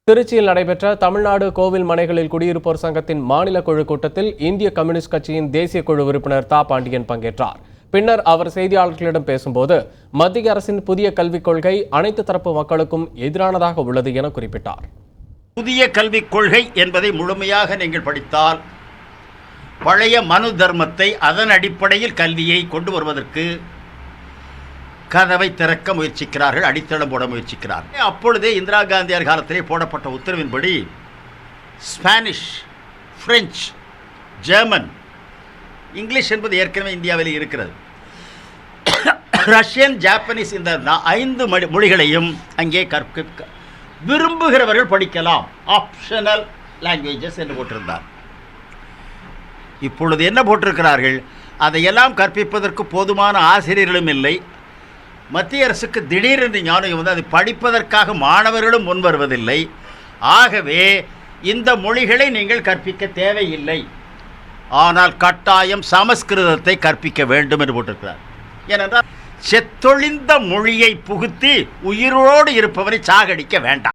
திருச்சியில் நடைபெற்ற தமிழ்நாடு கோவில் மனைகளில் குடியிருப்போர் சங்கத்தின் மாநில குழு கூட்டத்தில் இந்திய கம்யூனிஸ்ட் கட்சியின் தேசிய குழு உறுப்பினர் தா பாண்டியன் பங்கேற்றார். பின்னர் அவர் செய்தியாளர்களிடம் பேசும்போது மத்திய அரசின் புதிய கல்விக் கொள்கை அனைத்து தரப்பு மக்களுக்கும் எதிரானதாக உள்ளது என குறிப்பிட்டார். புதிய கல்விக் கொள்கை என்பதை முழுமையாக நீங்கள் படித்தால் பழைய மனு தர்மத்தை அதன் அடிப்படையில் கல்வியை கொண்டு வருவதற்கு கதவை திறக்க முயற்சிக்கிறார்கள், அடித்தளம் போட முயற்சிக்கிறார்கள். அப்பொழுதே இந்திரா காந்தியார் காலத்திலே போடப்பட்ட உத்தரவின்படி ஸ்பானிஷ், பிரெஞ்சு, ஜெர்மன், இங்கிலீஷ் என்பது ஏற்கனவே இந்தியாவில் இருக்கிறது. ரஷ்யன், ஜாப்பனீஸ் இந்த 5 மொழிகளையும் அங்கே விரும்புகிறவர்கள் படிக்கலாம், ஆப்ஷனல் லாங்குவேஜஸ் என்று போட்டிருந்தார். இப்பொழுது என்ன போட்டிருக்கிறார்கள்? அதையெல்லாம் கற்பிப்பதற்கு போதுமான ஆசிரியர்களும் இல்லை. மத்திய அரசுக்கு திடீரென்று ஞானம் வந்து அதை படிப்பதற்காக மாணவர்களும் முன் வருவதில்லை. ஆகவே இந்த மொழிகளை நீங்கள் கற்பிக்க தேவையில்லை, ஆனால் கட்டாயம் சமஸ்கிருதத்தை கற்பிக்க வேண்டும் என்று போட்டிருக்கிறார். ஏனென்றால் செத்தொழிந்த மொழியை புகுத்தி உயிரோடு இருப்பவரை சாகடிக்க வேண்டாம்.